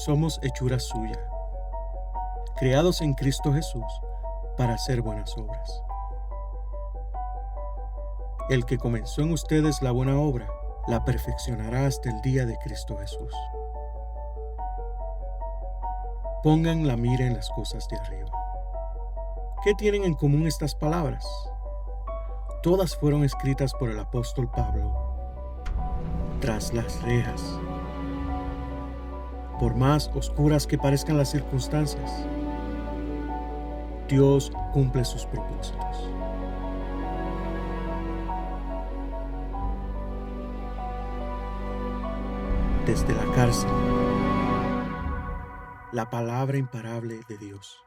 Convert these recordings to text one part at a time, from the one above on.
Somos hechura suya, creados en Cristo Jesús para hacer buenas obras. El que comenzó en ustedes la buena obra, la perfeccionará hasta el día de Cristo Jesús. Pongan la mira en las cosas de arriba. ¿Qué tienen en común estas palabras? Todas fueron escritas por el apóstol Pablo tras las rejas. Por más oscuras que parezcan las circunstancias, Dios cumple sus propósitos. Desde la cárcel, la palabra imparable de Dios.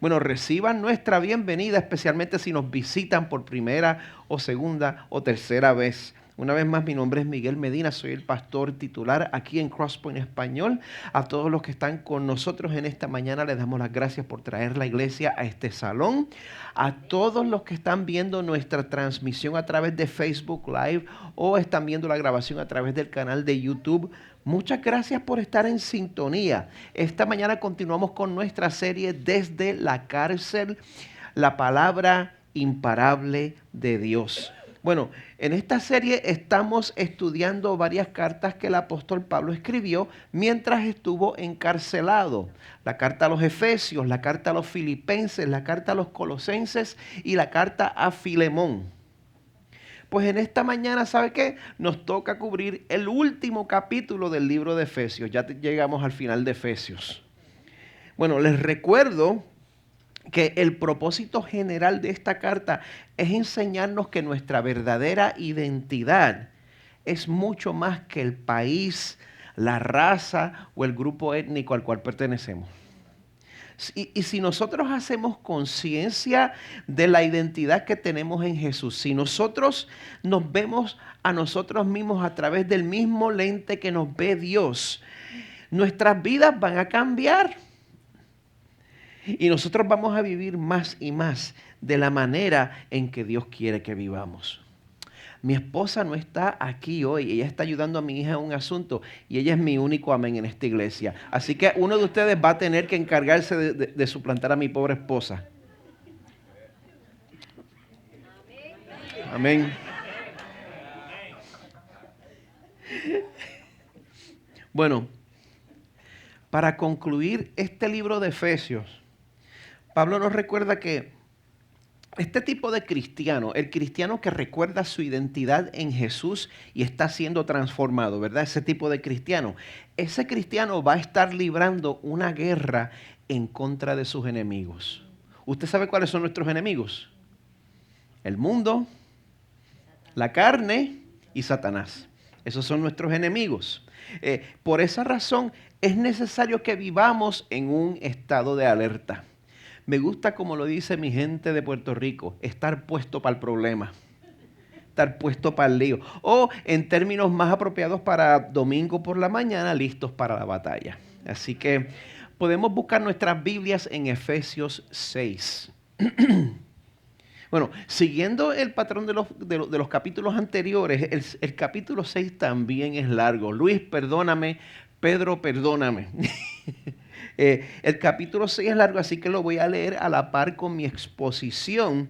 Bueno, reciban nuestra bienvenida, especialmente si nos visitan por primera o segunda o tercera vez. Una vez más, mi nombre es Miguel Medina, soy el pastor titular aquí en Crosspoint Español. A todos los que están con nosotros en esta mañana les damos las gracias por traer la iglesia a este salón. A todos los que están viendo nuestra transmisión a través de Facebook Live o están viendo la grabación a través del canal de YouTube, muchas gracias por estar en sintonía. Esta mañana continuamos con nuestra serie Desde la cárcel, la palabra imparable de Dios. Bueno, en esta serie estamos estudiando varias cartas que el apóstol Pablo escribió mientras estuvo encarcelado. La carta a los Efesios, la carta a los Filipenses, la carta a los Colosenses y la carta a Filemón. Pues en esta mañana, ¿sabe qué? Nos toca cubrir el último capítulo del libro de Efesios. Ya llegamos al final de Efesios. Bueno, les recuerdo que el propósito general de esta carta es enseñarnos que nuestra verdadera identidad es mucho más que el país, la raza o el grupo étnico al cual pertenecemos. Y si nosotros hacemos conciencia de la identidad que tenemos en Jesús, si nosotros nos vemos a nosotros mismos a través del mismo lente que nos ve Dios, nuestras vidas van a cambiar. Y nosotros vamos a vivir más y más de la manera en que Dios quiere que vivamos. Mi esposa no está aquí hoy, ella está ayudando a mi hija en un asunto y ella es mi único amén en esta iglesia. Así que uno de ustedes va a tener que encargarse de suplantar a mi pobre esposa. Amén. Bueno, para concluir este libro de Efesios, Pablo nos recuerda que este tipo de cristiano, el cristiano que recuerda su identidad en Jesús y está siendo transformado, ¿verdad? Ese tipo de cristiano, ese cristiano va a estar librando una guerra en contra de sus enemigos. ¿Usted sabe cuáles son nuestros enemigos? El mundo, la carne y Satanás. Esos son nuestros enemigos. Por esa razón es necesario que vivamos en un estado de alerta. Me gusta como lo dice mi gente de Puerto Rico, estar puesto para el problema, estar puesto para el lío. O en términos más apropiados para domingo por la mañana, listos para la batalla. Así que podemos buscar nuestras Biblias en Efesios 6. Bueno, siguiendo el patrón de los capítulos anteriores, el capítulo 6 también es largo. Luis, perdóname. Pedro, perdóname. El capítulo 6 es largo, así que lo voy a leer a la par con mi exposición.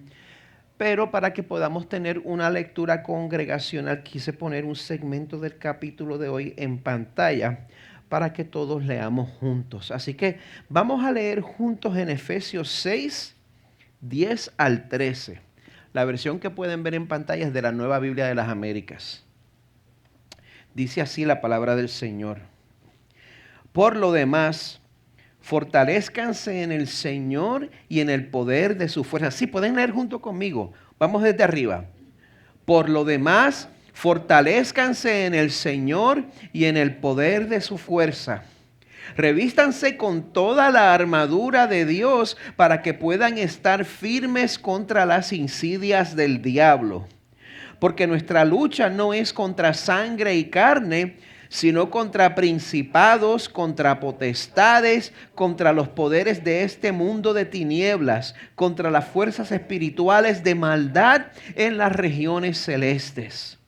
Pero para que podamos tener una lectura congregacional, quise poner un segmento del capítulo de hoy en pantalla para que todos leamos juntos. Así que vamos a leer juntos en Efesios 6, 10 al 13. La versión que pueden ver en pantalla es de la Nueva Biblia de las Américas. Dice así la palabra del Señor. Por lo demás, fortalézcanse en el Señor y en el poder de su fuerza. Sí, pueden leer junto conmigo. Vamos desde arriba. Por lo demás, fortalézcanse en el Señor y en el poder de su fuerza. Revístanse con toda la armadura de Dios para que puedan estar firmes contra las insidias del diablo. Porque nuestra lucha no es contra sangre y carne, sino contra principados, contra potestades, contra los poderes de este mundo de tinieblas, contra las fuerzas espirituales de maldad en las regiones celestes.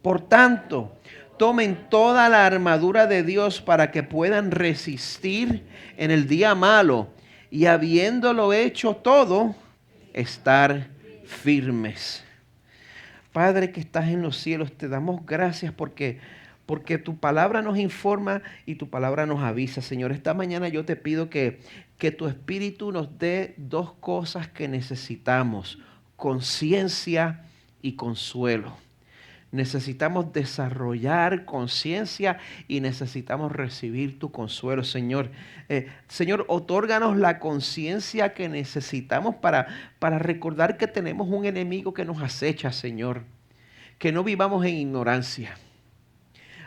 Por tanto, tomen toda la armadura de Dios para que puedan resistir en el día malo y habiéndolo hecho todo, estar firmes. Padre que estás en los cielos, te damos gracias porque tu palabra nos informa y tu palabra nos avisa. Señor, esta mañana yo te pido que tu Espíritu nos dé dos cosas que necesitamos: conciencia y consuelo. Necesitamos desarrollar conciencia y necesitamos recibir tu consuelo, Señor. Señor, otórganos la conciencia que necesitamos para recordar que tenemos un enemigo que nos acecha, Señor. Que no vivamos en ignorancia.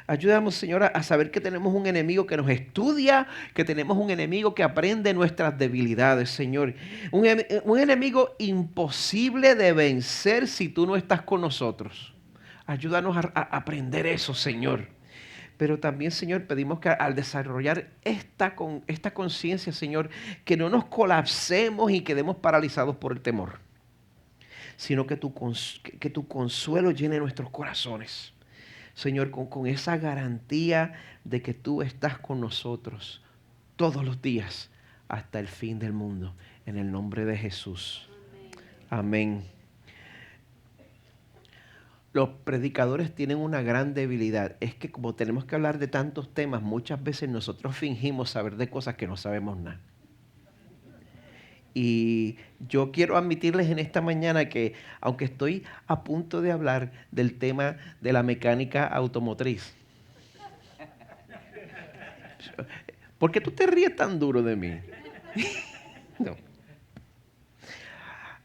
Ayúdanos, Señor, a saber que tenemos un enemigo que nos estudia, que tenemos un enemigo que aprende nuestras debilidades, Señor. Un enemigo imposible de vencer si tú no estás con nosotros. Ayúdanos a aprender eso, Señor. Pero también, Señor, pedimos que al desarrollar esta conciencia, Señor, que no nos colapsemos y quedemos paralizados por el temor, sino que tu consuelo llene nuestros corazones. Señor, con esa garantía de que tú estás con nosotros todos los días hasta el fin del mundo. En el nombre de Jesús. Amén. Los predicadores tienen una gran debilidad. Es que como tenemos que hablar de tantos temas, muchas veces nosotros fingimos saber de cosas que no sabemos nada. Y yo quiero admitirles en esta mañana que, aunque estoy a punto de hablar del tema de la mecánica automotriz, ¿por qué tú te ríes tan duro de mí? No.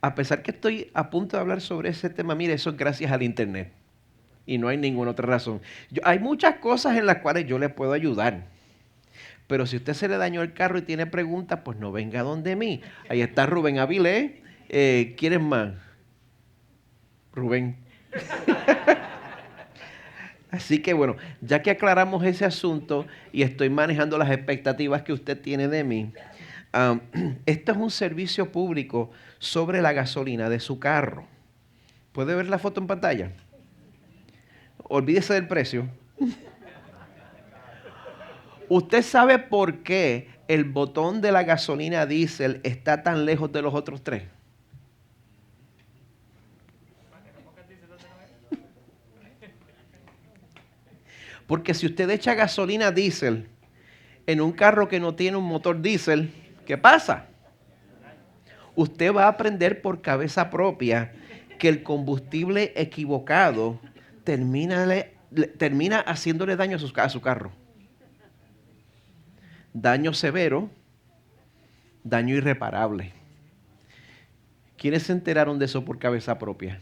A pesar que estoy a punto de hablar sobre ese tema, mire, eso es gracias al internet. Y no hay ninguna otra razón. Hay muchas cosas en las cuales yo le puedo ayudar. Pero si usted se le dañó el carro y tiene preguntas, pues no venga donde mí. Ahí está Rubén Avilés. ¿Quién más? Rubén. Así que bueno, ya que aclaramos ese asunto y estoy manejando las expectativas que usted tiene de mí, este es un servicio público sobre la gasolina de su carro. ¿Puede ver la foto en pantalla? Olvídese del precio. ¿Usted sabe por qué el botón de la gasolina diésel está tan lejos de los otros tres? Porque si usted echa gasolina diésel en un carro que no tiene un motor diésel, ¿qué pasa? Usted va a aprender por cabeza propia que el combustible equivocado termina haciéndole daño a su carro. Daño severo, daño irreparable. ¿Quiénes se enteraron de eso por cabeza propia?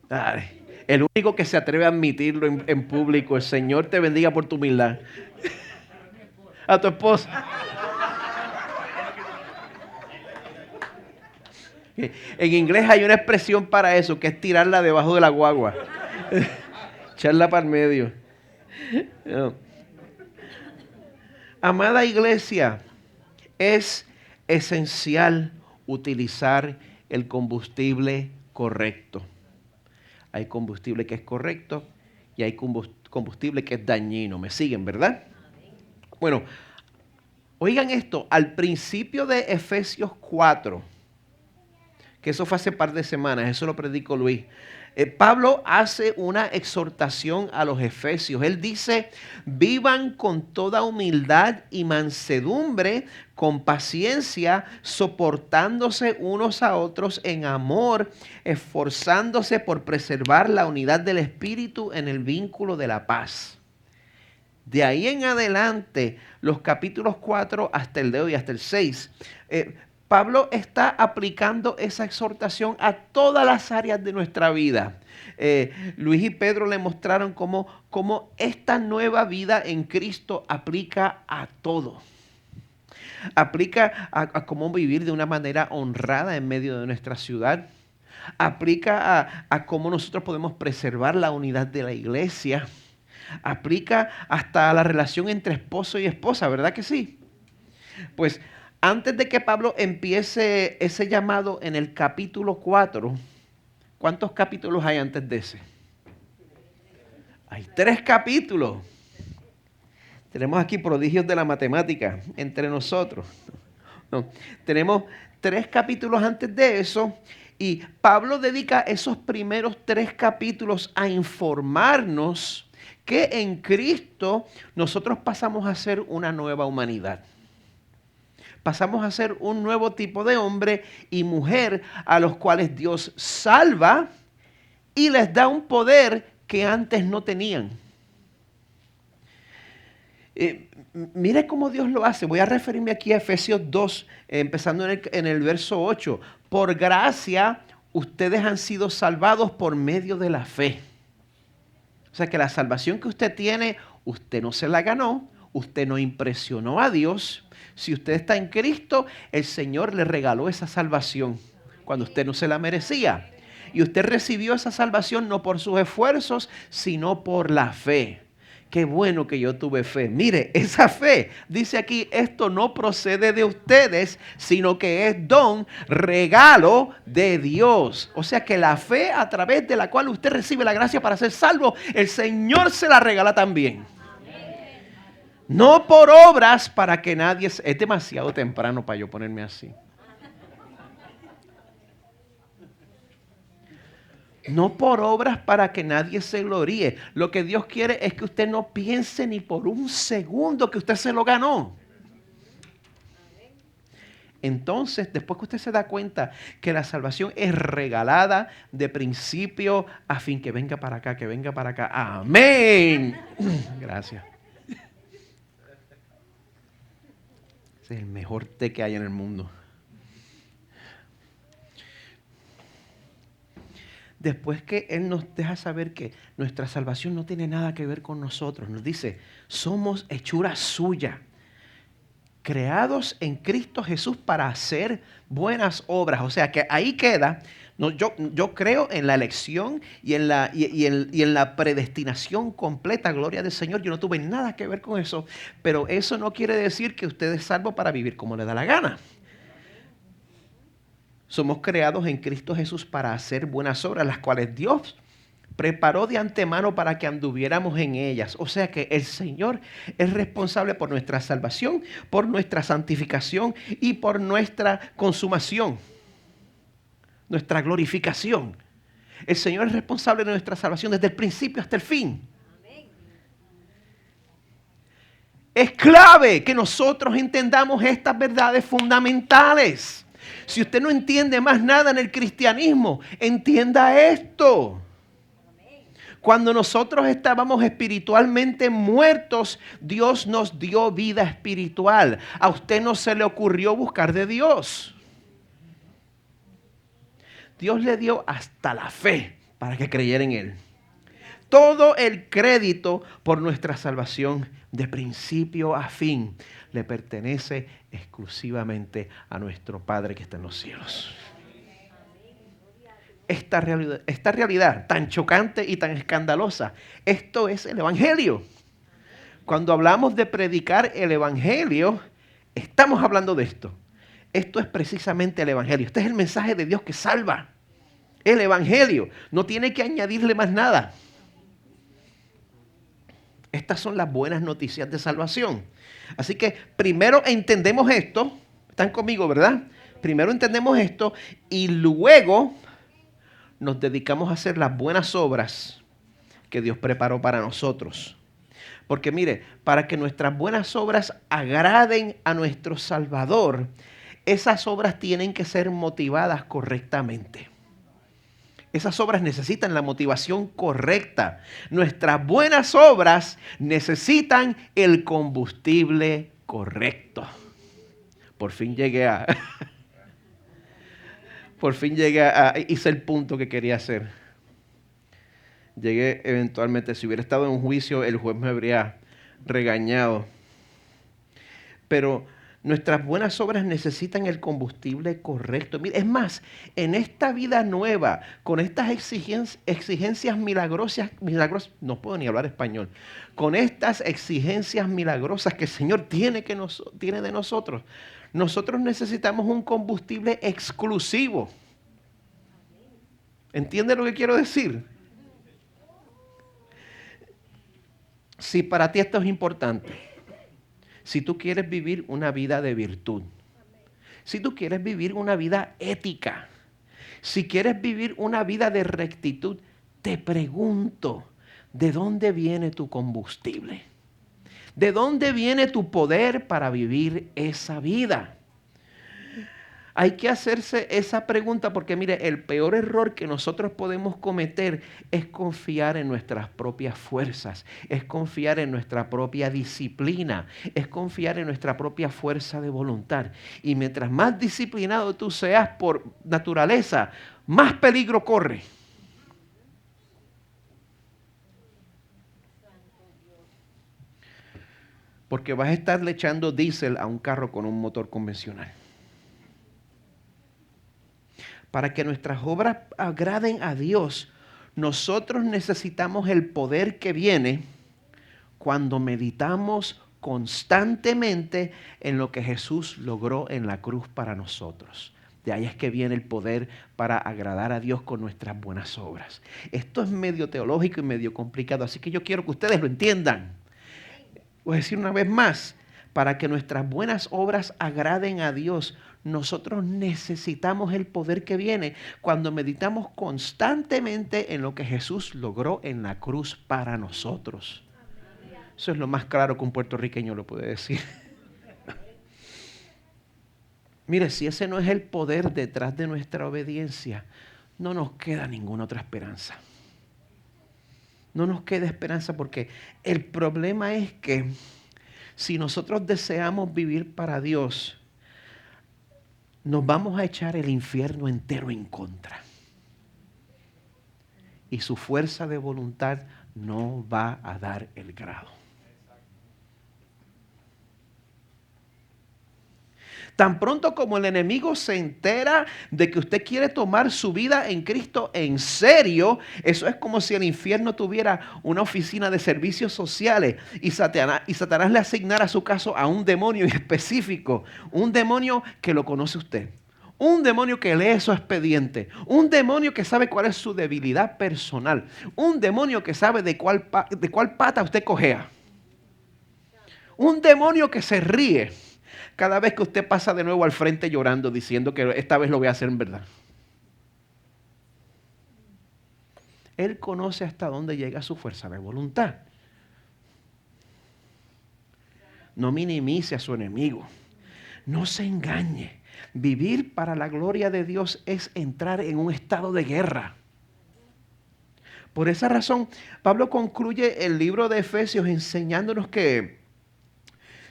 Ay, el único que se atreve a admitirlo en público, el Señor te bendiga por tu humildad. A tu esposa. En inglés hay una expresión para eso, que es tirarla debajo de la guagua. Echarla para el medio. Amada iglesia, es esencial utilizar el combustible correcto. Hay combustible que es correcto y hay combustible que es dañino. ¿Me siguen, verdad? Bueno, oigan esto, al principio de Efesios 4, que eso fue hace par de semanas, eso lo predicó Luis. Pablo hace una exhortación a los efesios. Él dice: vivan con toda humildad y mansedumbre, con paciencia, soportándose unos a otros en amor, esforzándose por preservar la unidad del Espíritu en el vínculo de la paz. De ahí en adelante, los capítulos 4 hasta el de hoy, hasta el 6, Pablo está aplicando esa exhortación a todas las áreas de nuestra vida. Luis y Pedro le mostraron cómo esta nueva vida en Cristo aplica a todo. Aplica a cómo vivir de una manera honrada en medio de nuestra ciudad. Aplica a cómo nosotros podemos preservar la unidad de la iglesia. Aplica hasta a la relación entre esposo y esposa, ¿verdad que sí? Pues antes de que Pablo empiece ese llamado en el capítulo 4, ¿cuántos capítulos hay antes de ese? Hay 3 capítulos. Tenemos aquí prodigios de la matemática entre nosotros. No, tenemos 3 capítulos antes de eso y Pablo dedica esos primeros 3 capítulos a informarnos que en Cristo nosotros pasamos a ser una nueva humanidad. Pasamos a ser un nuevo tipo de hombre y mujer a los cuales Dios salva y les da un poder que antes no tenían. Mire cómo Dios lo hace. Voy a referirme aquí a Efesios 2, empezando en el verso 8. Por gracia, ustedes han sido salvados por medio de la fe. O sea que la salvación que usted tiene, usted no se la ganó, usted no impresionó a Dios. Si usted está en Cristo, el Señor le regaló esa salvación cuando usted no se la merecía. Y usted recibió esa salvación no por sus esfuerzos, sino por la fe. Qué bueno que yo tuve fe. Mire, esa fe, dice aquí, esto no procede de ustedes, sino que es don, regalo de Dios. O sea que la fe a través de la cual usted recibe la gracia para ser salvo, el Señor se la regala también. No por obras para que nadie... Es demasiado temprano para yo ponerme así. No por obras para que nadie se gloríe. Lo que Dios quiere es que usted no piense ni por un segundo que usted se lo ganó. Entonces, después que usted se da cuenta que la salvación es regalada de principio a fin, que venga para acá, que venga para acá. Amén. Gracias. Ese es el mejor té que hay en el mundo. Después que Él nos deja saber que nuestra salvación no tiene nada que ver con nosotros, nos dice, somos hechura suya, creados en Cristo Jesús para hacer buenas obras. O sea que ahí queda, no, yo creo en la elección y en la predestinación completa, gloria del Señor. Yo no tuve nada que ver con eso, pero eso no quiere decir que usted es salvo para vivir como le da la gana. Somos creados en Cristo Jesús para hacer buenas obras, las cuales Dios preparó de antemano para que anduviéramos en ellas. O sea que el Señor es responsable por nuestra salvación, por nuestra santificación y por nuestra consumación, nuestra glorificación. El Señor es responsable de nuestra salvación desde el principio hasta el fin. Es clave que nosotros entendamos estas verdades fundamentales. Si usted no entiende más nada en el cristianismo, entienda esto. Cuando nosotros estábamos espiritualmente muertos, Dios nos dio vida espiritual. A usted no se le ocurrió buscar de Dios. Dios le dio hasta la fe para que creyera en Él. Todo el crédito por nuestra salvación de principio a fin le pertenece exclusivamente a nuestro Padre que está en los cielos. Esta realidad tan chocante y tan escandalosa, esto es el Evangelio. Cuando hablamos de predicar el Evangelio, estamos hablando de esto. Esto es precisamente el Evangelio. Este es el mensaje de Dios que salva. El Evangelio. No tiene que añadirle más nada. Estas son las buenas noticias de salvación. Así que primero entendemos esto. Están conmigo, ¿verdad? Primero entendemos esto y luego nos dedicamos a hacer las buenas obras que Dios preparó para nosotros. Porque mire, para que nuestras buenas obras agraden a nuestro Salvador, esas obras tienen que ser motivadas correctamente. Esas obras necesitan la motivación correcta. Nuestras buenas obras necesitan el combustible correcto. Por fin llegué a... hice el punto que quería hacer. Llegué eventualmente. Si hubiera estado en un juicio, el juez me habría regañado. Pero nuestras buenas obras necesitan el combustible correcto. Mira, es más, en esta vida nueva, con estas exigencias milagrosas, no puedo ni hablar español, con estas exigencias milagrosas que el Señor tiene de nosotros, nosotros necesitamos un combustible exclusivo. ¿Entiende lo que quiero decir? Si para ti esto es importante, si tú quieres vivir una vida de virtud, si tú quieres vivir una vida ética, si quieres vivir una vida de rectitud, te pregunto, ¿de dónde viene tu combustible? ¿De dónde viene tu poder para vivir esa vida? Hay que hacerse esa pregunta porque mire, el peor error que nosotros podemos cometer es confiar en nuestras propias fuerzas, es confiar en nuestra propia disciplina, es confiar en nuestra propia fuerza de voluntad. Y mientras más disciplinado tú seas por naturaleza, más peligro corre. Porque vas a estarle echando diésel a un carro con un motor convencional. Para que nuestras obras agraden a Dios, nosotros necesitamos el poder que viene cuando meditamos constantemente en lo que Jesús logró en la cruz para nosotros. De ahí es que viene el poder para agradar a Dios con nuestras buenas obras. Esto es medio teológico y medio complicado, así que yo quiero que ustedes lo entiendan. Voy a decir una vez más, para que nuestras buenas obras agraden a Dios, nosotros necesitamos el poder que viene cuando meditamos constantemente en lo que Jesús logró en la cruz para nosotros. Eso es lo más claro que un puertorriqueño lo puede decir. Mire, si ese no es el poder detrás de nuestra obediencia, no nos queda ninguna otra esperanza. No nos queda esperanza porque el problema es que si nosotros deseamos vivir para Dios, nos vamos a echar el infierno entero en contra. Y su fuerza de voluntad no va a dar el grado. Tan pronto como el enemigo se entera de que usted quiere tomar su vida en Cristo en serio, eso es como si el infierno tuviera una oficina de servicios sociales y Satanás le asignara su caso a un demonio específico, un demonio que lo conoce usted, un demonio que lee su expediente, un demonio que sabe cuál es su debilidad personal, un demonio que sabe de cuál pata usted cojea, un demonio que se ríe cada vez que usted pasa de nuevo al frente llorando, diciendo que esta vez lo voy a hacer en verdad. Él conoce hasta dónde llega su fuerza de voluntad. No minimice a su enemigo. No se engañe. Vivir para la gloria de Dios es entrar en un estado de guerra. Por esa razón, Pablo concluye el libro de Efesios enseñándonos que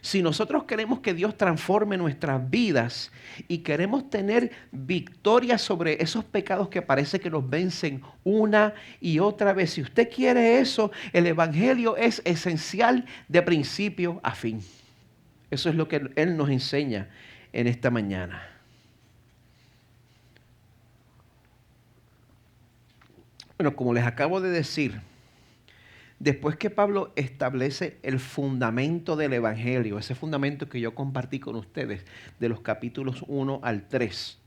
si nosotros queremos que Dios transforme nuestras vidas y queremos tener victoria sobre esos pecados que parece que nos vencen una y otra vez, si usted quiere eso, el Evangelio es esencial de principio a fin. Eso es lo que Él nos enseña en esta mañana. Bueno, como les acabo de decir, después que Pablo establece el fundamento del Evangelio, ese fundamento que yo compartí con ustedes de los capítulos 1 al 3,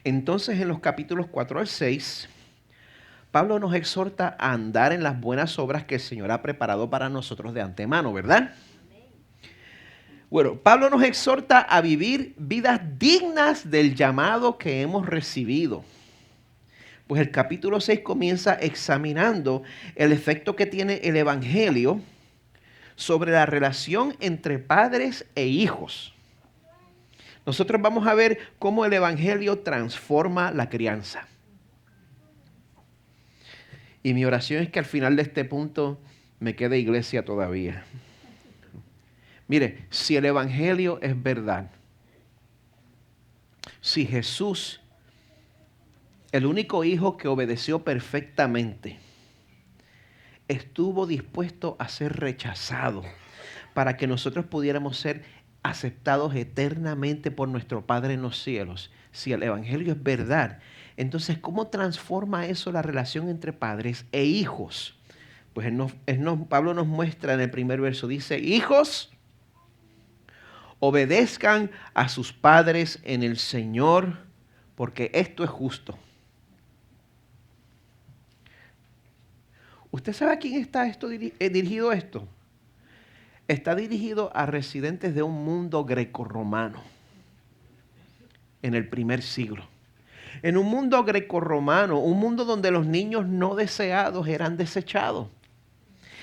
entonces en los capítulos 4 al 6, Pablo nos exhorta a andar en las buenas obras que el Señor ha preparado para nosotros de antemano, ¿verdad? Bueno, Pablo nos exhorta a vivir vidas dignas del llamado que hemos recibido. Pues el capítulo 6 comienza examinando el efecto que tiene el Evangelio sobre la relación entre padres e hijos. Nosotros vamos a ver cómo el Evangelio transforma la crianza. Y mi oración es que al final de este punto me quede iglesia todavía. Mire, si el Evangelio es verdad, si Jesús, el único hijo que obedeció perfectamente, estuvo dispuesto a ser rechazado para que nosotros pudiéramos ser aceptados eternamente por nuestro Padre en los cielos. Si el Evangelio es verdad, entonces ¿cómo transforma eso la relación entre padres e hijos? Pues Pablo nos muestra en el primer verso, dice, hijos, obedezcan a sus padres en el Señor, porque esto es justo. ¿Usted sabe a quién está dirigido esto? Está dirigido a residentes de un mundo grecorromano en el primer siglo. En un mundo grecorromano, un mundo donde los niños no deseados eran desechados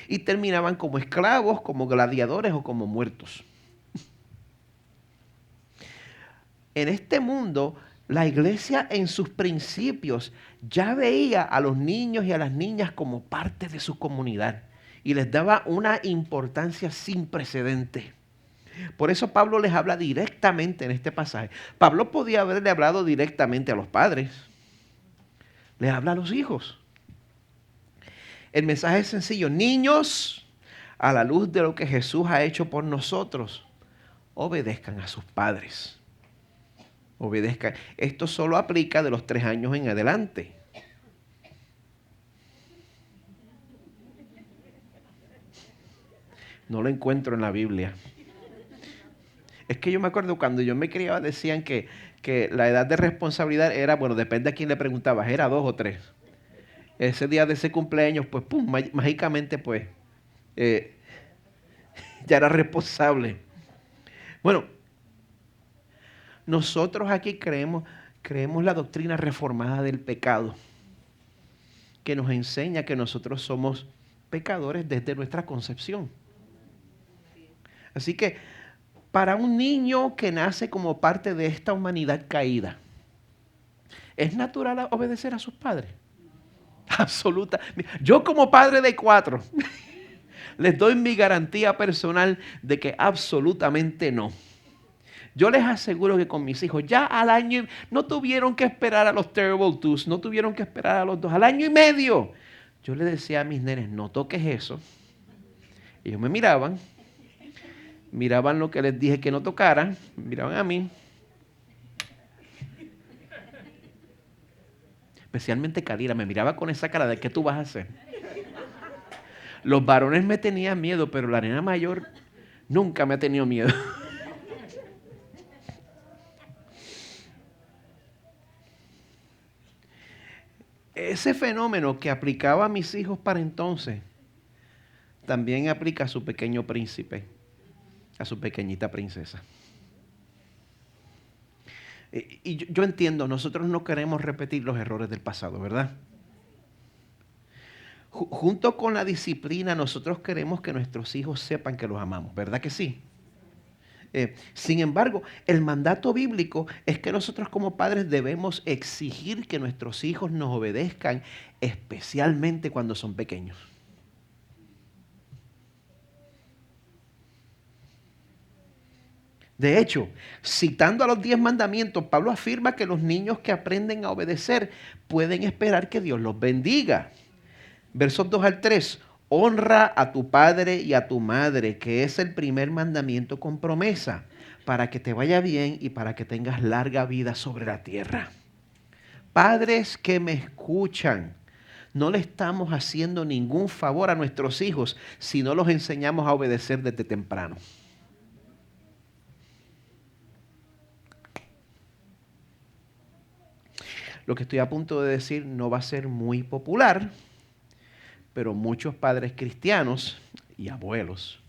y terminaban como esclavos, como gladiadores o como muertos. En este mundo, la iglesia en sus principios ya veía a los niños y a las niñas como parte de su comunidad y les daba una importancia sin precedente. Por eso Pablo les habla directamente en este pasaje. Pablo podía haberle hablado directamente a los padres. Les habla a los hijos. El mensaje es sencillo. Niños, a la luz de lo que Jesús ha hecho por nosotros, obedezcan a sus padres. Obedezcan. Esto solo aplica de los 3 años en adelante. No lo encuentro en la Biblia. Es que yo me acuerdo cuando yo me criaba decían que la edad de responsabilidad era, bueno, depende a quién le preguntabas, era 2 o 3. Ese día de ese cumpleaños, pues, pum, mágicamente, pues, ya era responsable. Bueno, nosotros aquí creemos la doctrina reformada del pecado, que nos enseña que nosotros somos pecadores desde nuestra concepción. Así que para un niño que nace como parte de esta humanidad caída, ¿es natural obedecer a sus padres? Absoluta. Yo como padre de 4, les doy mi garantía personal de que absolutamente no. Yo les aseguro que con mis hijos ya al año, no tuvieron que esperar a los Terrible Twos, no tuvieron que esperar a los 2, al año y medio. Yo les decía a mis nenes, no toques eso. Ellos me miraban lo que les dije que no tocaran, miraban a mí. Especialmente Kalira, me miraba con esa cara de ¿qué tú vas a hacer? Los varones me tenían miedo, pero la nena mayor nunca me ha tenido miedo. Ese fenómeno que aplicaba a mis hijos para entonces, también aplica a su pequeño príncipe, a su pequeñita princesa. Y yo entiendo, nosotros no queremos repetir los errores del pasado, ¿verdad? Junto con la disciplina, nosotros queremos que nuestros hijos sepan que los amamos, ¿verdad que sí? Sin embargo, el mandato bíblico es que nosotros como padres debemos exigir que nuestros hijos nos obedezcan, especialmente cuando son pequeños. De hecho, citando a los 10 mandamientos, Pablo afirma que los niños que aprenden a obedecer pueden esperar que Dios los bendiga. Versos 2 al 3. Honra a tu padre y a tu madre, que es el primer mandamiento con promesa, para que te vaya bien y para que tengas larga vida sobre la tierra. Padres que me escuchan, no le estamos haciendo ningún favor a nuestros hijos si no los enseñamos a obedecer desde temprano. Lo que estoy a punto de decir no va a ser muy popular, pero muchos padres cristianos y abuelos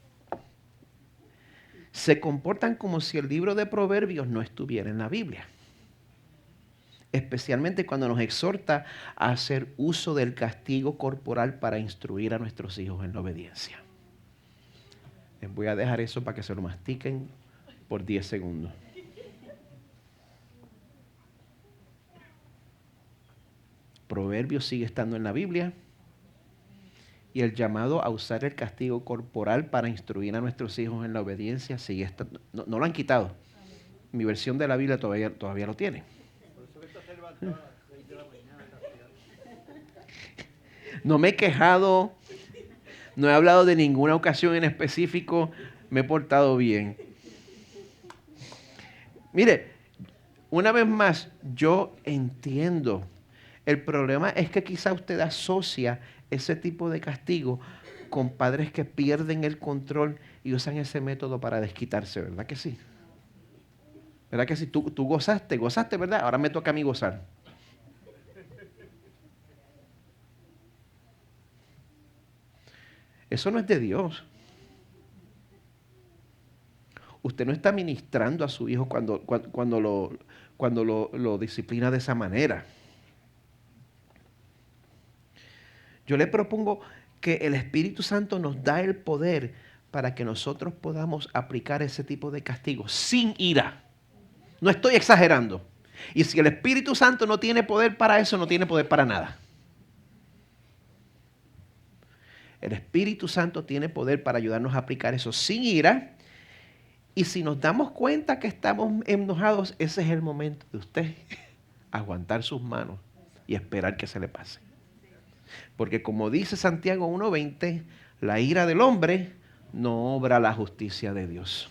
se comportan como si el libro de Proverbios no estuviera en la Biblia. Especialmente cuando nos exhorta a hacer uso del castigo corporal para instruir a nuestros hijos en la obediencia. Les voy a dejar eso para que se lo mastiquen por 10 segundos. Proverbios sigue estando en la Biblia. Y el llamado a usar el castigo corporal para instruir a nuestros hijos en la obediencia sigue estando. No lo han quitado. Mi versión de la Biblia todavía lo tiene. No me he quejado, no he hablado de ninguna ocasión en específico, me he portado bien. Mire, una vez más, yo entiendo. El problema es que quizá usted asocia ese tipo de castigo con padres que pierden el control y usan ese método para desquitarse, ¿verdad que sí? ¿Verdad que sí? Tú gozaste, ¿verdad? Ahora me toca a mí gozar. Eso no es de Dios. Usted no está ministrando a su hijo cuando lo disciplina de esa manera. Yo le propongo que el Espíritu Santo nos da el poder para que nosotros podamos aplicar ese tipo de castigo sin ira. No estoy exagerando. Y si el Espíritu Santo no tiene poder para eso, no tiene poder para nada. El Espíritu Santo tiene poder para ayudarnos a aplicar eso sin ira. Y si nos damos cuenta que estamos enojados, ese es el momento de usted aguantar sus manos y esperar que se le pase. Porque como dice Santiago 1:20, la ira del hombre no obra la justicia de Dios.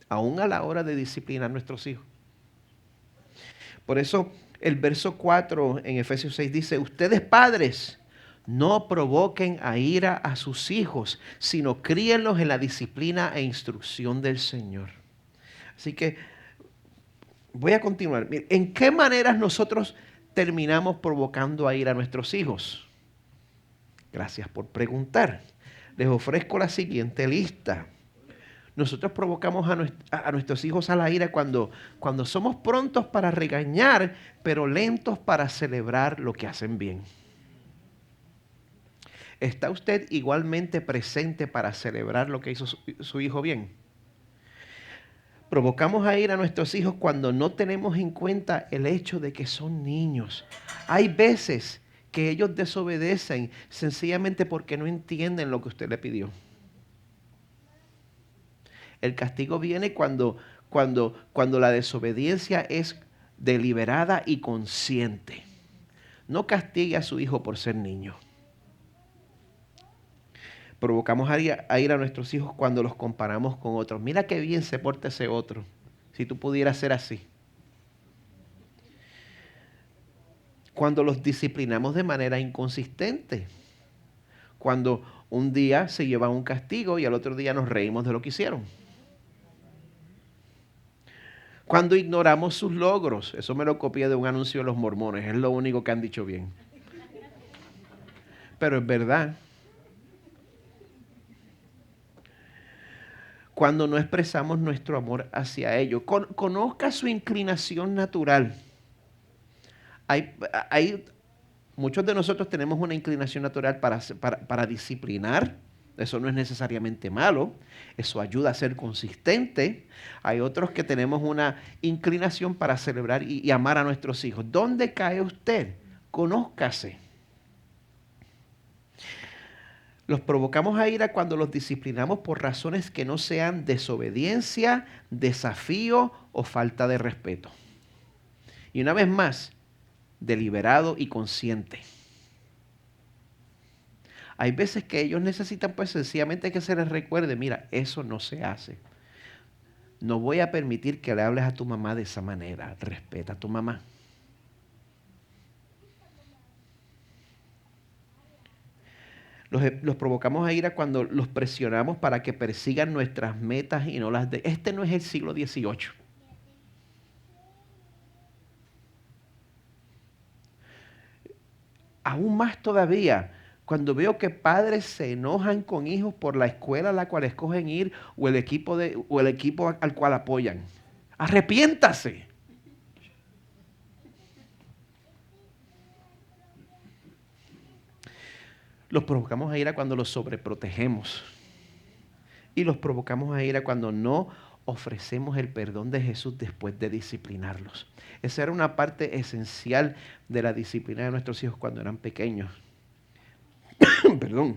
Aún a la hora de disciplinar a nuestros hijos. Por eso el verso 4 en Efesios 6 dice, ustedes padres, no provoquen a ira a sus hijos, sino críenlos en la disciplina e instrucción del Señor. Así que voy a continuar. ¿En qué maneras nosotros terminamos provocando a ira a nuestros hijos? Gracias por preguntar. Les ofrezco la siguiente lista. Nosotros provocamos a nuestros hijos a la ira cuando somos prontos para regañar, pero lentos para celebrar lo que hacen bien. ¿Está usted igualmente presente para celebrar lo que hizo su hijo bien? Provocamos a ira a nuestros hijos cuando no tenemos en cuenta el hecho de que son niños. Hay veces que ellos desobedecen sencillamente porque no entienden lo que usted le pidió. El castigo viene cuando la desobediencia es deliberada y consciente. No castigue a su hijo por ser niño. Provocamos a ir a nuestros hijos cuando los comparamos con otros. Mira qué bien se porta ese otro. Si tú pudieras ser así. Cuando los disciplinamos de manera inconsistente. Cuando un día se llevan un castigo y al otro día nos reímos de lo que hicieron. Cuando ignoramos sus logros. Eso me lo copié de un anuncio de los mormones. Es lo único que han dicho bien. Pero es verdad. Cuando no expresamos nuestro amor hacia ellos. Conozca su inclinación natural. Muchos de nosotros tenemos una inclinación natural para disciplinar. Eso no es necesariamente malo. Eso ayuda a ser consistente. Hay otros que tenemos una inclinación para celebrar y amar a nuestros hijos. ¿Dónde cae usted? Conózcase. Los provocamos a ira cuando los disciplinamos por razones que no sean desobediencia, desafío o falta de respeto. Y una vez más, deliberado y consciente. Hay veces que ellos necesitan pues sencillamente que se les recuerde, mira, eso no se hace. No voy a permitir que le hables a tu mamá de esa manera. Respeta a tu mamá. Los provocamos a ira cuando los presionamos para que persigan nuestras metas y no las de... Este no es el siglo XVIII. Aún más todavía, cuando veo que padres se enojan con hijos por la escuela a la cual escogen ir o el equipo al cual apoyan. Arrepiéntase. Los provocamos a ira cuando los sobreprotegemos. Y los provocamos a ira cuando no ofrecemos el perdón de Jesús después de disciplinarlos. Esa era una parte esencial de la disciplina de nuestros hijos cuando eran pequeños. Perdón.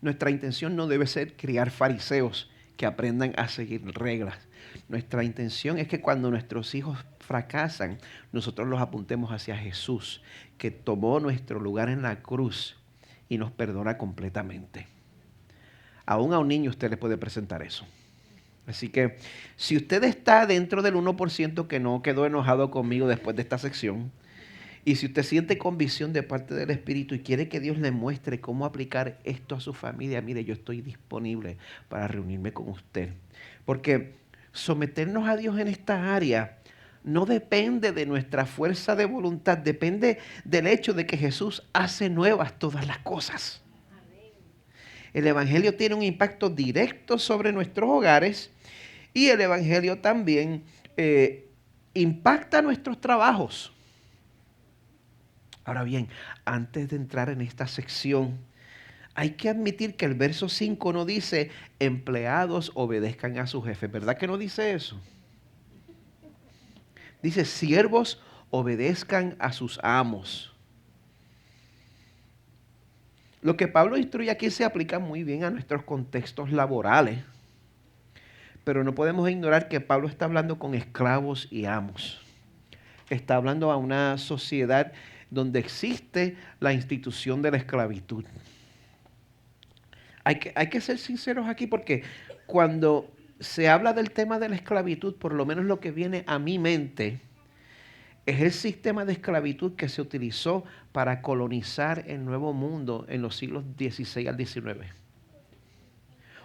Nuestra intención no debe ser criar fariseos que aprendan a seguir reglas. Nuestra intención es que cuando nuestros hijos fracasan, nosotros los apuntemos hacia Jesús, que tomó nuestro lugar en la cruz y nos perdona completamente. Aún a un niño usted le puede presentar eso. Así que si usted está dentro del 1% que no quedó enojado conmigo después de esta sección, y si usted siente convicción de parte del Espíritu y quiere que Dios le muestre cómo aplicar esto a su familia, mire, yo estoy disponible para reunirme con usted. Porque someternos a Dios en esta área no depende de nuestra fuerza de voluntad, depende del hecho de que Jesús hace nuevas todas las cosas. El Evangelio tiene un impacto directo sobre nuestros hogares y el Evangelio también impacta nuestros trabajos. Ahora bien, antes de entrar en esta sección, hay que admitir que el verso 5 no dice empleados obedezcan a su jefe. ¿Verdad que no dice eso? Dice siervos obedezcan a sus amos. Lo que Pablo instruye aquí se aplica muy bien a nuestros contextos laborales, pero no podemos ignorar que Pablo está hablando con esclavos y amos. Está hablando a una sociedad donde existe la institución de la esclavitud. Hay que ser sinceros aquí porque cuando se habla del tema de la esclavitud, por lo menos lo que viene a mi mente es el sistema de esclavitud que se utilizó para colonizar el Nuevo Mundo en los siglos XVI al XIX.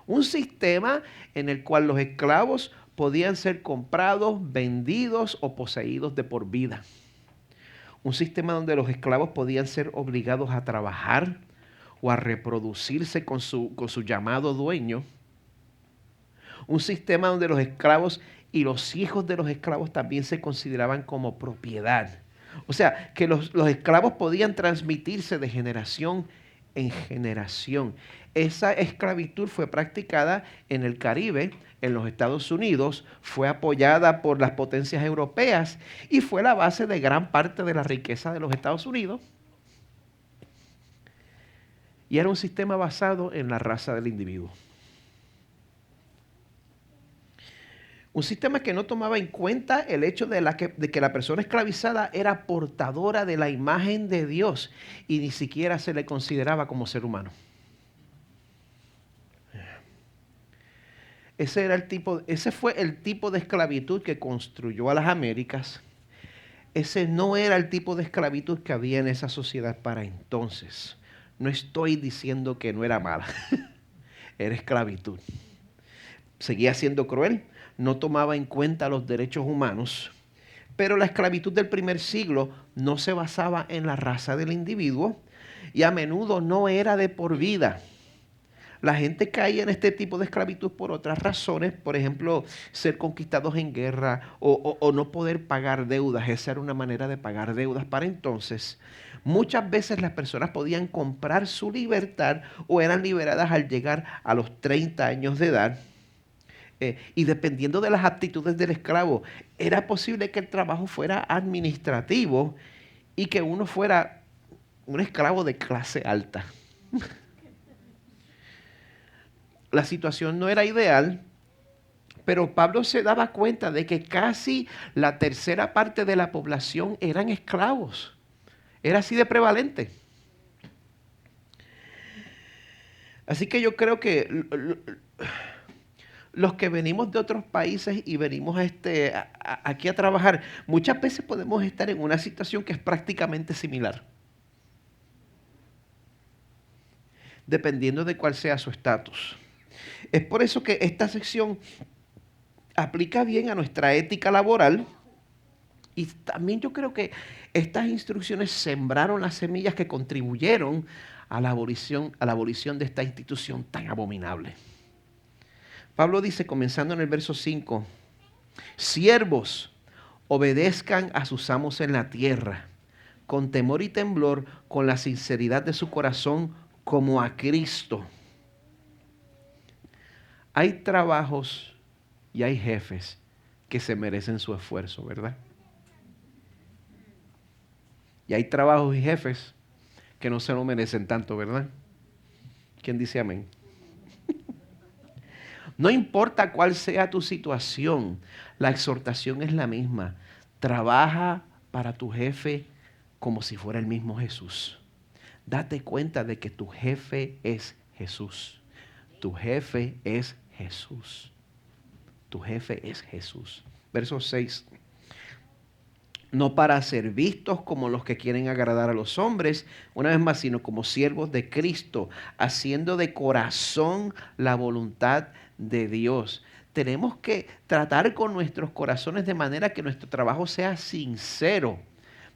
Un sistema en el cual los esclavos podían ser comprados, vendidos o poseídos de por vida. Un sistema donde los esclavos podían ser obligados a trabajar o a reproducirse con su llamado dueño. Un sistema donde los esclavos y los hijos de los esclavos también se consideraban como propiedad. O sea, que los esclavos podían transmitirse de generación en generación. Esa esclavitud fue practicada en el Caribe, en los Estados Unidos, fue apoyada por las potencias europeas y fue la base de gran parte de la riqueza de los Estados Unidos. Y era un sistema basado en la raza del individuo. Un sistema que no tomaba en cuenta el hecho de que la persona esclavizada era portadora de la imagen de Dios y ni siquiera se le consideraba como ser humano. Ese fue el tipo de esclavitud que construyó a las Américas. Ese no era el tipo de esclavitud que había en esa sociedad para entonces. No estoy diciendo que no era mala. Era esclavitud. Seguía siendo cruel. No tomaba en cuenta los derechos humanos, pero la esclavitud del primer siglo no se basaba en la raza del individuo y a menudo no era de por vida. La gente caía en este tipo de esclavitud por otras razones, por ejemplo, ser conquistados en guerra o no poder pagar deudas. Esa era una manera de pagar deudas para entonces. Muchas veces las personas podían comprar su libertad o eran liberadas al llegar a los 30 años de edad. Y dependiendo de las aptitudes del esclavo, era posible que el trabajo fuera administrativo y que uno fuera un esclavo de clase alta. La situación no era ideal, pero Pablo se daba cuenta de que casi la tercera parte de la población eran esclavos. Era así de prevalente. Así que yo creo que los que venimos de otros países y venimos aquí a trabajar, muchas veces podemos estar en una situación que es prácticamente similar, dependiendo de cuál sea su estatus. Es por eso que esta sección aplica bien a nuestra ética laboral y también yo creo que estas instrucciones sembraron las semillas que contribuyeron a la abolición de esta institución tan abominable. Pablo dice, comenzando en el verso 5, siervos, obedezcan a sus amos en la tierra, con temor y temblor, con la sinceridad de su corazón, como a Cristo. Hay trabajos y hay jefes que se merecen su esfuerzo, ¿verdad? Y hay trabajos y jefes que no se lo merecen tanto, ¿verdad? ¿Quién dice amén? No importa cuál sea tu situación, la exhortación es la misma. Trabaja para tu jefe como si fuera el mismo Jesús. Date cuenta de que tu jefe es Jesús. Tu jefe es Jesús. Tu jefe es Jesús. Verso 6. No para ser vistos como los que quieren agradar a los hombres, una vez más, sino como siervos de Cristo, haciendo de corazón la voluntad de Dios. tenemos que tratar con nuestros corazones de manera que nuestro trabajo sea sincero,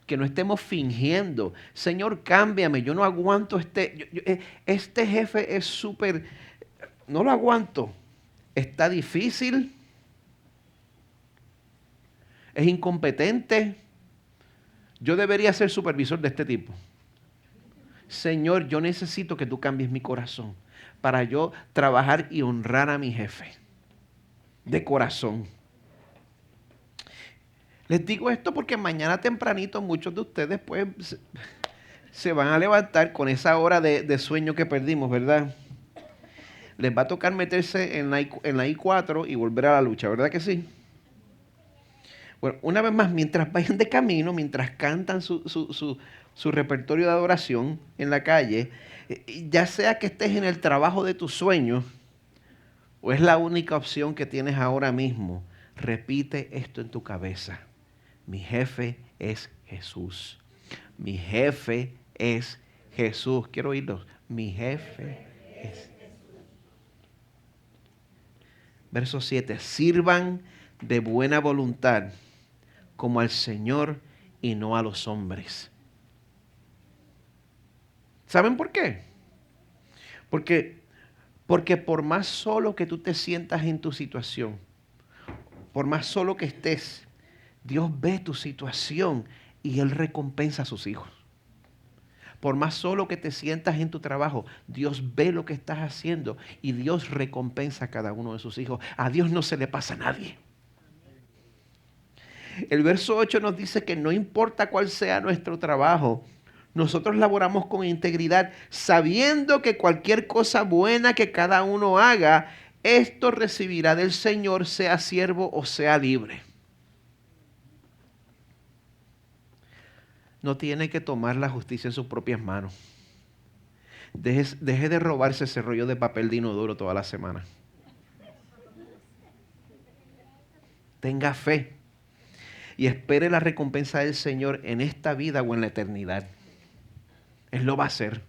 que no estemos fingiendo. Señor, cámbiame, yo no aguanto este jefe es súper, no lo aguanto. Está difícil, es incompetente. Yo debería ser supervisor de este tipo. Señor, yo necesito que tú cambies mi corazón para yo trabajar y honrar a mi jefe de corazón. Les digo esto porque mañana tempranito muchos de ustedes pues se van a levantar con esa hora de sueño que perdimos, ¿verdad? Les va a tocar meterse en la I4 y volver a la lucha, ¿verdad que sí? Bueno, una vez más, mientras vayan de camino, mientras cantan su repertorio de adoración en la calle, ya sea que estés en el trabajo de tus sueños o es la única opción que tienes ahora mismo, repite esto en tu cabeza. Mi jefe es Jesús. Mi jefe es Jesús. Quiero oírlos. Mi jefe es Jesús. Verso 7. Sirvan de buena voluntad como al Señor y no a los hombres. ¿Saben por qué? Porque por más solo que tú te sientas en tu situación, por más solo que estés, Dios ve tu situación y Él recompensa a sus hijos. Por más solo que te sientas en tu trabajo, Dios ve lo que estás haciendo y Dios recompensa a cada uno de sus hijos. A Dios no se le pasa a nadie. El verso 8 nos dice que no importa cuál sea nuestro trabajo, nosotros laboramos con integridad, sabiendo que cualquier cosa buena que cada uno haga, esto recibirá del Señor, sea siervo o sea libre. No tiene que tomar la justicia en sus propias manos. Deje de robarse ese rollo de papel de inodoro toda la semana. Tenga fe y espere la recompensa del Señor en esta vida o en la eternidad. Él lo va a hacer.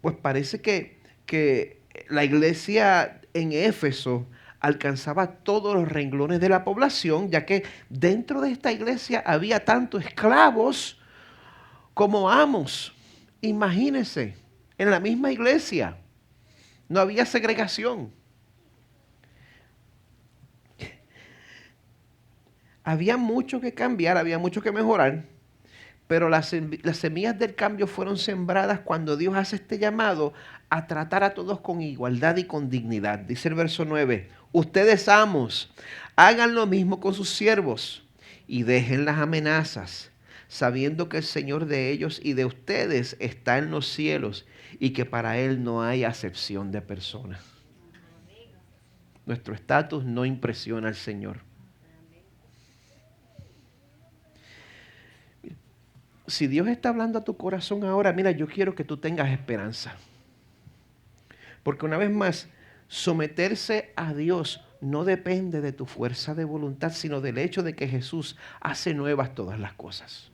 Pues parece que la iglesia en Éfeso alcanzaba todos los renglones de la población, ya que dentro de esta iglesia había tanto esclavos como amos. Imagínense, en la misma iglesia no había segregación. Había mucho que cambiar, había mucho que mejorar, pero las semillas del cambio fueron sembradas cuando Dios hace este llamado a tratar a todos con igualdad y con dignidad. Dice el verso 9, ustedes amos, hagan lo mismo con sus siervos y dejen las amenazas, sabiendo que el Señor de ellos y de ustedes está en los cielos y que para Él no hay acepción de personas. Nuestro estatus no impresiona al Señor. Si Dios está hablando a tu corazón ahora, mira, yo quiero que tú tengas esperanza. Porque una vez más, someterse a Dios no depende de tu fuerza de voluntad, sino del hecho de que Jesús hace nuevas todas las cosas.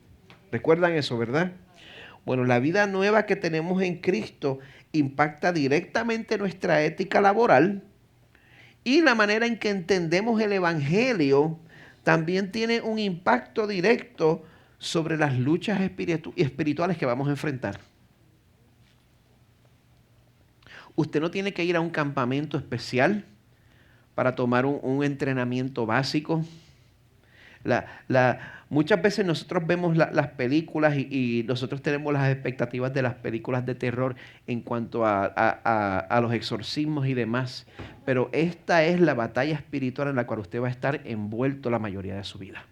¿Recuerdan eso, verdad? Bueno, la vida nueva que tenemos en Cristo impacta directamente nuestra ética laboral y la manera en que entendemos el Evangelio también tiene un impacto directo sobre las luchas espirituales que vamos a enfrentar. Usted no tiene que ir a un campamento especial para tomar un entrenamiento básico. Muchas veces nosotros vemos las películas y nosotros tenemos las expectativas de las películas de terror en cuanto a los exorcismos y demás. Pero esta es la batalla espiritual en la cual usted va a estar envuelto la mayoría de su vida.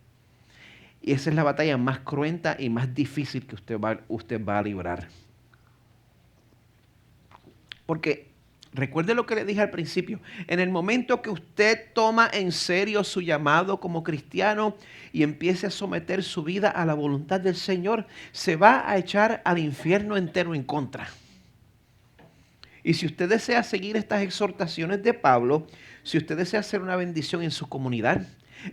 Y esa es la batalla más cruenta y más difícil que usted va a librar. Porque recuerde lo que le dije al principio. En el momento que usted toma en serio su llamado como cristiano y empiece a someter su vida a la voluntad del Señor, se va a echar al infierno entero en contra. Y si usted desea seguir estas exhortaciones de Pablo, si usted desea hacer una bendición en su comunidad,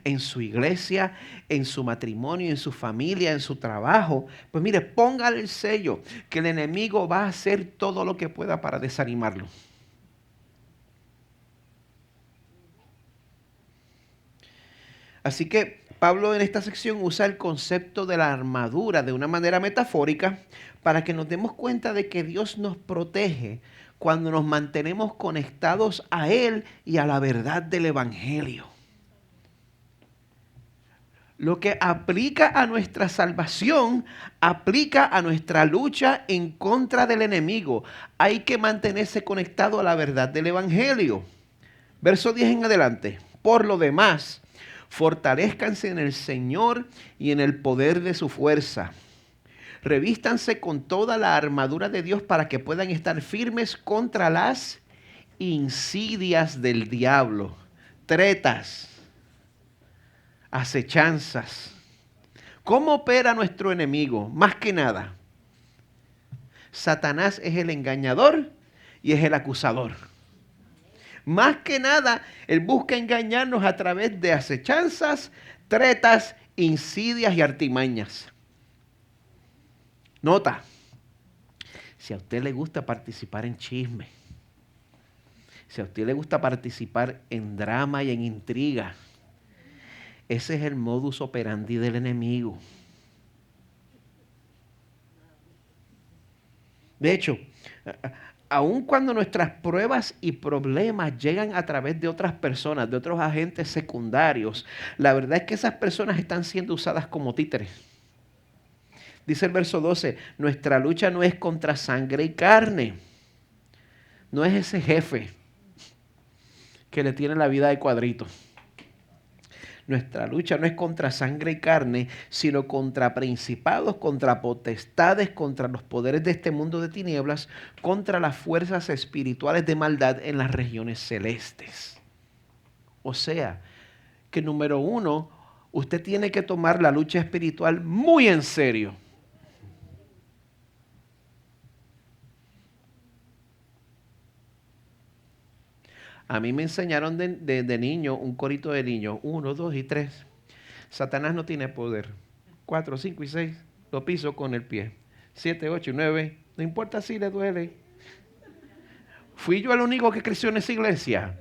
en su iglesia, en su matrimonio, en su familia, en su trabajo, pues mire, póngale el sello que el enemigo va a hacer todo lo que pueda para desanimarlo. Así que Pablo en esta sección usa el concepto de la armadura de una manera metafórica para que nos demos cuenta de que Dios nos protege cuando nos mantenemos conectados a Él y a la verdad del Evangelio. Lo que aplica a nuestra salvación, aplica a nuestra lucha en contra del enemigo. Hay que mantenerse conectado a la verdad del Evangelio. Verso 10 en adelante. Por lo demás, fortalezcanse en el Señor y en el poder de su fuerza. Revístanse con toda la armadura de Dios para que puedan estar firmes contra las insidias del diablo, tretas, acechanzas. ¿Cómo opera nuestro enemigo? Más que nada, Satanás es el engañador y es el acusador. Más que nada, él busca engañarnos a través de acechanzas, tretas, insidias y artimañas. Nota, si a usted le gusta participar en chisme, si a usted le gusta participar en drama y en intriga, ese es el modus operandi del enemigo. De hecho, aun cuando nuestras pruebas y problemas llegan a través de otras personas, de otros agentes secundarios, la verdad es que esas personas están siendo usadas como títeres. Dice el verso 12, nuestra lucha no es contra sangre y carne. No es ese jefe que le tiene la vida de cuadrito. Nuestra lucha no es contra sangre y carne, sino contra principados, contra potestades, contra los poderes de este mundo de tinieblas, contra las fuerzas espirituales de maldad en las regiones celestes. O sea, que número uno, usted tiene que tomar la lucha espiritual muy en serio. A mí me enseñaron de niño, un corito de niños, 1, 2 y 3. Satanás no tiene poder. 4, 5 y 6, lo piso con el pie. 7, 8 y 9, no importa si le duele. ¿Fui yo el único que creció en esa iglesia?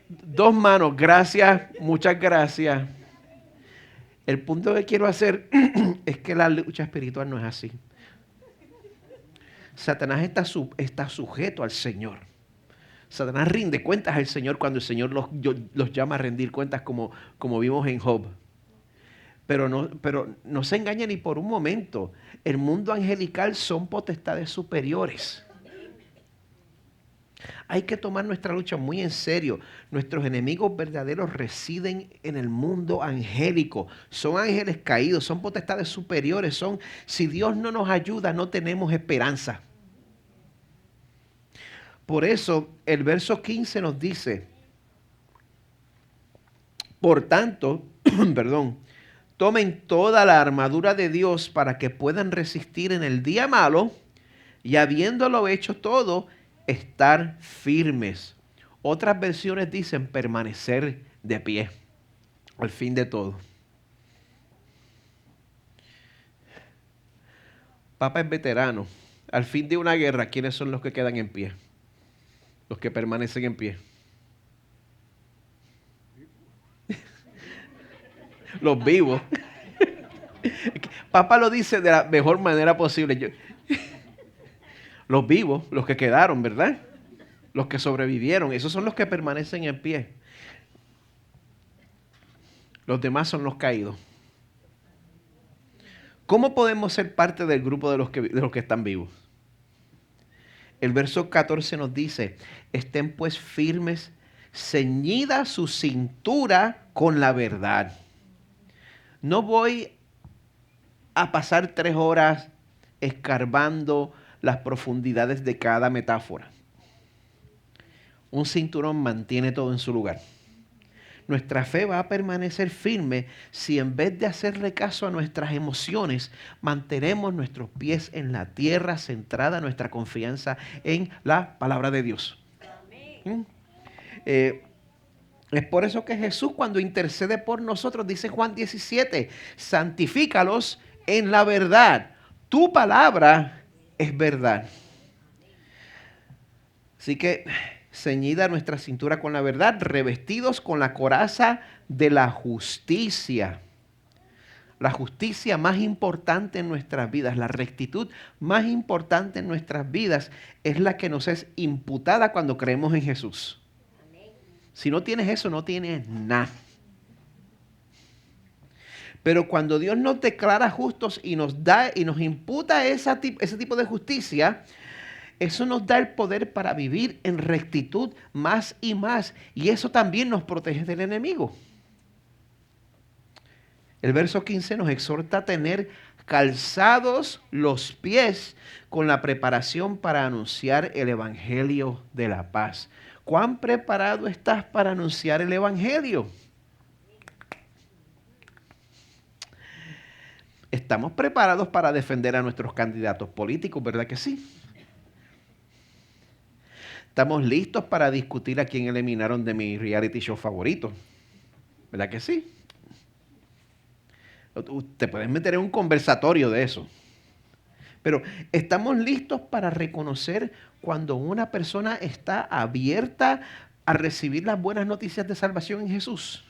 2 manos, gracias, muchas gracias. El punto que quiero hacer es que la lucha espiritual no es así. Satanás está sujeto al Señor. Satanás rinde cuentas al Señor cuando el Señor los llama a rendir cuentas como vimos en Job. Pero no se engañe ni por un momento. El mundo angelical son potestades superiores. Hay que tomar nuestra lucha muy en serio. Nuestros enemigos verdaderos residen en el mundo angélico. Son ángeles caídos, son potestades superiores. Si Dios no nos ayuda, no tenemos esperanza. Por eso el verso 15 nos dice, por tanto, tomen toda la armadura de Dios para que puedan resistir en el día malo y habiéndolo hecho todo, estar firmes. Otras versiones dicen permanecer de pie al fin de todo. Papa es veterano. Al fin de una guerra, ¿quiénes son los que quedan en pie? Los que permanecen en pie. Los vivos. Papa lo dice de la mejor manera posible. Los vivos, los que quedaron, ¿verdad? Los que sobrevivieron, esos son los que permanecen en pie. Los demás son los caídos. ¿Cómo podemos ser parte del grupo de los que están vivos? El verso 14 nos dice, estén pues firmes, ceñida su cintura con la verdad. No voy a pasar 3 horas escarbando las profundidades de cada metáfora. Un cinturón mantiene todo en su lugar. Nuestra fe va a permanecer firme si en vez de hacerle caso a nuestras emociones, mantenemos nuestros pies en la tierra, centrada nuestra confianza en la palabra de Dios. Es por eso que Jesús, cuando intercede por nosotros, dice Juan 17, santifícalos en la verdad. Tu palabra es verdad. Así que ceñida nuestra cintura con la verdad, revestidos con la coraza de la justicia. La justicia más importante en nuestras vidas, la rectitud más importante en nuestras vidas es la que nos es imputada cuando creemos en Jesús. Si no tienes eso, no tienes nada. Pero cuando Dios nos declara justos y nos da y nos imputa ese tipo de justicia, eso nos da el poder para vivir en rectitud más y más. Y eso también nos protege del enemigo. El verso 15 nos exhorta a tener calzados los pies con la preparación para anunciar el evangelio de la paz. ¿Cuán preparado estás para anunciar el evangelio? Estamos preparados para defender a nuestros candidatos políticos, ¿verdad que sí? Estamos listos para discutir a quién eliminaron de mi reality show favorito, ¿verdad que sí? Te puedes meter en un conversatorio de eso. Pero estamos listos para reconocer cuando una persona está abierta a recibir las buenas noticias de salvación en Jesús.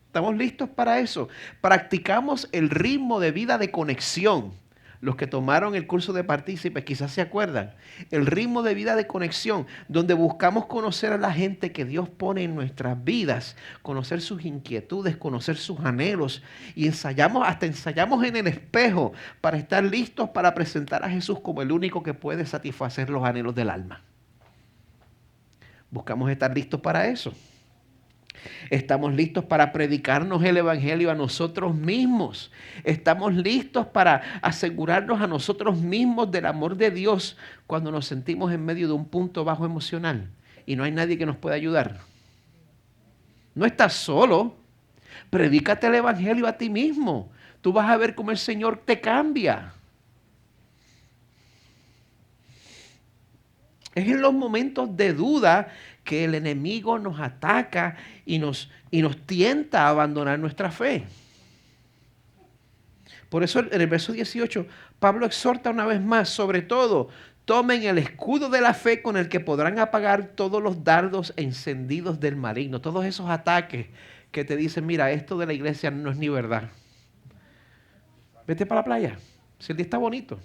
¿Estamos listos para eso? Practicamos el ritmo de vida de conexión. Los que tomaron el curso de partícipes quizás se acuerdan. El ritmo de vida de conexión, donde buscamos conocer a la gente que Dios pone en nuestras vidas, conocer sus inquietudes, conocer sus anhelos, y hasta ensayamos en el espejo para estar listos para presentar a Jesús como el único que puede satisfacer los anhelos del alma. Buscamos estar listos para eso. Estamos listos para predicarnos el evangelio a nosotros mismos. Estamos listos para asegurarnos a nosotros mismos del amor de Dios cuando nos sentimos en medio de un punto bajo emocional y no hay nadie que nos pueda ayudar. No estás solo. Predícate el evangelio a ti mismo. Tú vas a ver cómo el Señor te cambia. Es en los momentos de duda que el enemigo nos ataca y nos tienta a abandonar nuestra fe. Por eso en el verso 18, Pablo exhorta una vez más, sobre todo, tomen el escudo de la fe con el que podrán apagar todos los dardos encendidos del maligno, todos esos ataques que te dicen, mira, esto de la iglesia no es ni verdad. Vete para la playa, si el día está bonito.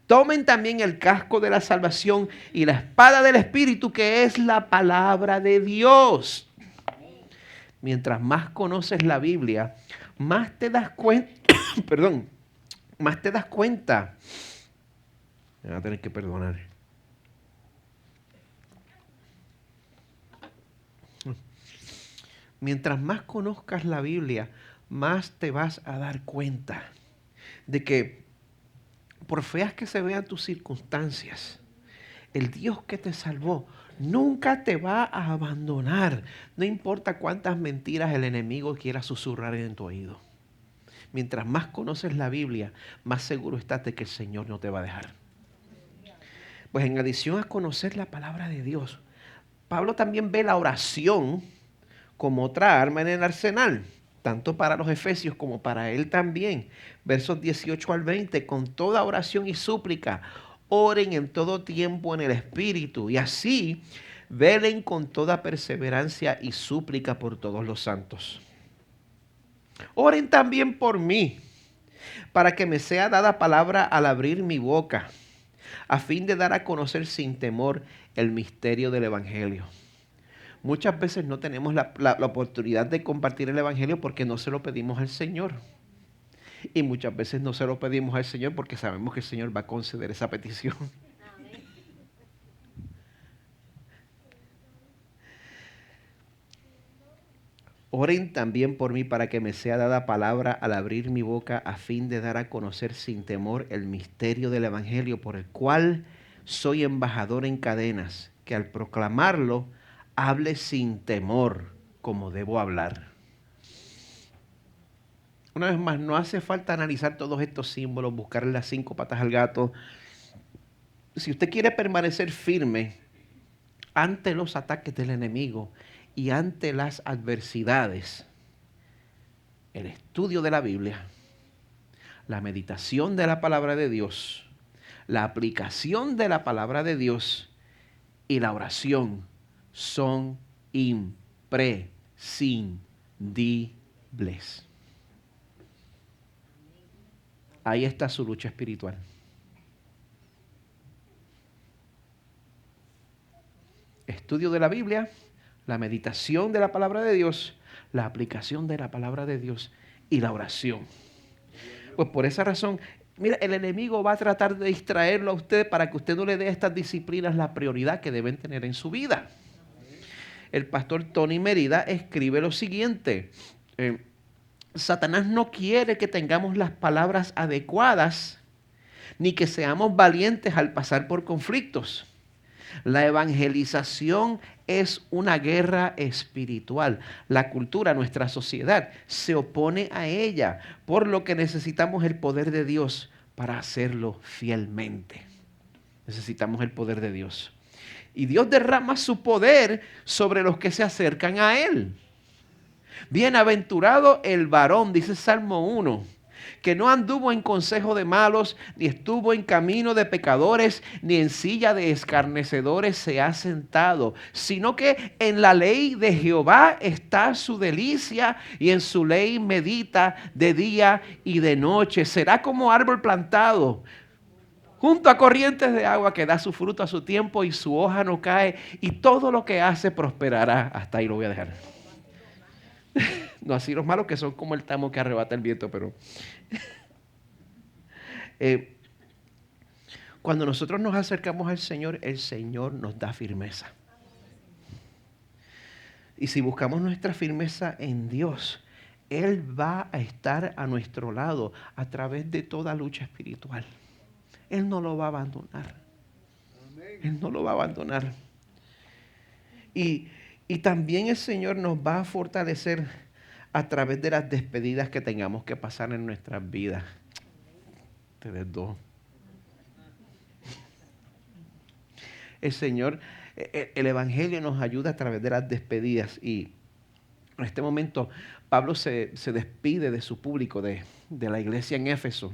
Tomen también el casco de la salvación y la espada del Espíritu, que es la palabra de Dios. Mientras más conoces la Biblia, más te das cuenta, más te das cuenta. Me van a tener que perdonar. Mientras más conozcas la Biblia, más te vas a dar cuenta de que por feas que se vean tus circunstancias, el Dios que te salvó nunca te va a abandonar. No importa cuántas mentiras el enemigo quiera susurrar en tu oído. Mientras más conoces la Biblia, más seguro estás de que el Señor no te va a dejar. Pues en adición a conocer la palabra de Dios, Pablo también ve la oración como otra arma en el arsenal, tanto para los efesios como para él también. Versos 18 al 20, con toda oración y súplica, oren en todo tiempo en el Espíritu, y así velen con toda perseverancia y súplica por todos los santos. Oren también por mí, para que me sea dada palabra al abrir mi boca, a fin de dar a conocer sin temor el misterio del Evangelio. Muchas veces no tenemos la oportunidad de compartir el Evangelio porque no se lo pedimos al Señor. Y muchas veces no se lo pedimos al Señor porque sabemos que el Señor va a conceder esa petición. Amén. Oren también por mí para que me sea dada palabra al abrir mi boca a fin de dar a conocer sin temor el misterio del Evangelio por el cual soy embajador en cadenas, que al proclamarlo hable sin temor como debo hablar. Una vez más, no hace falta analizar todos estos símbolos, buscarle las 5 patas al gato. Si usted quiere permanecer firme ante los ataques del enemigo y ante las adversidades, el estudio de la Biblia, la meditación de la palabra de Dios, la aplicación de la palabra de Dios y la oración son imprescindibles. Ahí está su lucha espiritual. Estudio de la Biblia, la meditación de la palabra de Dios, la aplicación de la palabra de Dios y la oración. Pues por esa razón, mira, el enemigo va a tratar de distraerlo a usted para que usted no le dé a estas disciplinas la prioridad que deben tener en su vida. El pastor Tony Merida escribe lo siguiente: Satanás no quiere que tengamos las palabras adecuadas ni que seamos valientes al pasar por conflictos. La evangelización es una guerra espiritual. La cultura, nuestra sociedad, se opone a ella, por lo que necesitamos el poder de Dios para hacerlo fielmente. Necesitamos el poder de Dios. Y Dios derrama su poder sobre los que se acercan a Él. Bienaventurado el varón, dice Salmo 1, que no anduvo en consejo de malos, ni estuvo en camino de pecadores, ni en silla de escarnecedores se ha sentado, sino que en la ley de Jehová está su delicia, y en su ley medita de día y de noche. Será como árbol plantado junto a corrientes de agua, que da su fruto a su tiempo y su hoja no cae, y todo lo que hace prosperará. Hasta ahí lo voy a dejar. No así los malos, que son como el tamo que arrebata el viento, pero cuando nosotros nos acercamos al Señor, el Señor nos da firmeza. Y si buscamos nuestra firmeza en Dios, Él va a estar a nuestro lado a través de toda lucha espiritual. Él no lo va a abandonar. Él no lo va a abandonar. Y también el Señor nos va a fortalecer a través de las despedidas que tengamos que pasar en nuestras vidas. Ustedes dos. El Señor, el Evangelio nos ayuda a través de las despedidas. Y en este momento Pablo se despide de su público, de la iglesia en Éfeso.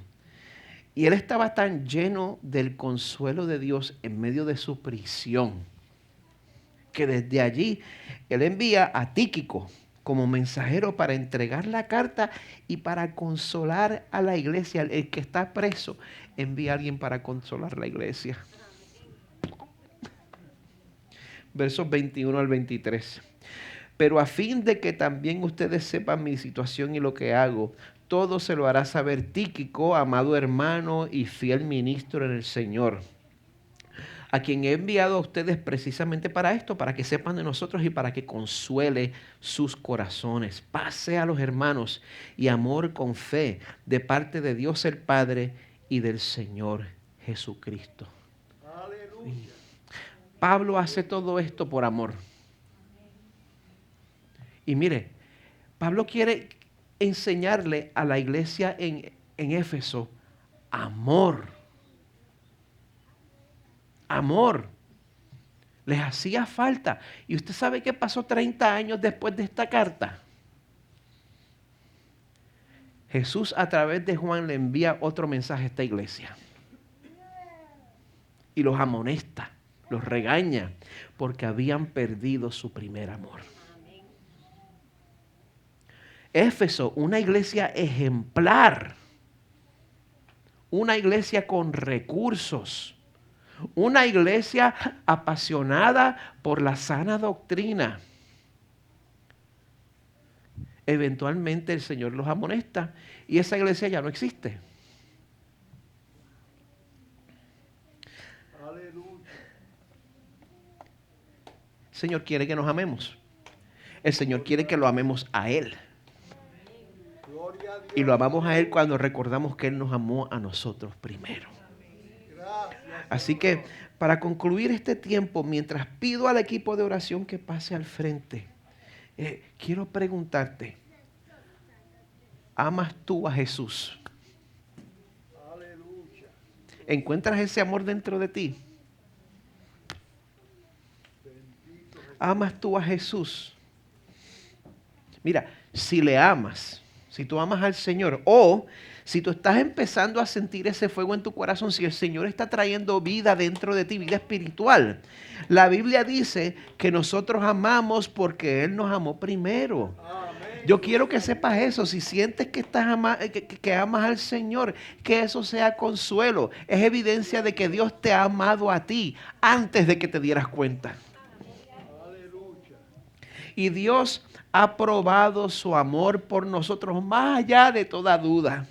Y él estaba tan lleno del consuelo de Dios en medio de su prisión, que desde allí él envía a Tíquico como mensajero para entregar la carta y para consolar a la iglesia. El que está preso envía a alguien para consolar la iglesia. Versos 21 al 23. Pero a fin de que también ustedes sepan mi situación y lo que hago, todo se lo hará saber Tíquico, amado hermano y fiel ministro en el Señor, a quien he enviado a ustedes precisamente para esto, para que sepan de nosotros y para que consuele sus corazones. Paz sea a los hermanos y amor con fe de parte de Dios el Padre y del Señor Jesucristo. Aleluya. Pablo hace todo esto por amor. Y mire, Pablo quiere enseñarle a la iglesia en Éfeso amor. Amor. Les hacía falta. ¿Y usted sabe qué pasó 30 años después de esta carta? Jesús a través de Juan le envía otro mensaje a esta iglesia. Y los amonesta, los regaña, porque habían perdido su primer amor. Éfeso, una iglesia ejemplar. Una iglesia con recursos. Una iglesia apasionada por la sana doctrina. Eventualmente el Señor los amonesta y esa iglesia ya no existe. Aleluya. El Señor quiere que nos amemos. El Señor quiere que lo amemos a Él. Y lo amamos a Él cuando recordamos que Él nos amó a nosotros primero. Así que para concluir este tiempo, mientras pido al equipo de oración que pase al frente, quiero preguntarte, ¿amas tú a Jesús? Aleluya. ¿Encuentras ese amor dentro de ti? ¿Amas tú a Jesús? Mira, si le amas, si tú amas al Señor, o si tú estás empezando a sentir ese fuego en tu corazón, si el Señor está trayendo vida dentro de ti, vida espiritual. La Biblia dice que nosotros amamos porque Él nos amó primero. Yo quiero que sepas eso. Si sientes que que amas al Señor, que eso sea consuelo. Es evidencia de que Dios te ha amado a ti antes de que te dieras cuenta. Y Dios ha probado su amor por nosotros más allá de toda duda.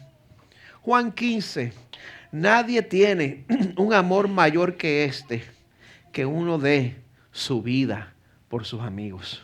Juan 15. Nadie tiene un amor mayor que este, que uno dé su vida por sus amigos.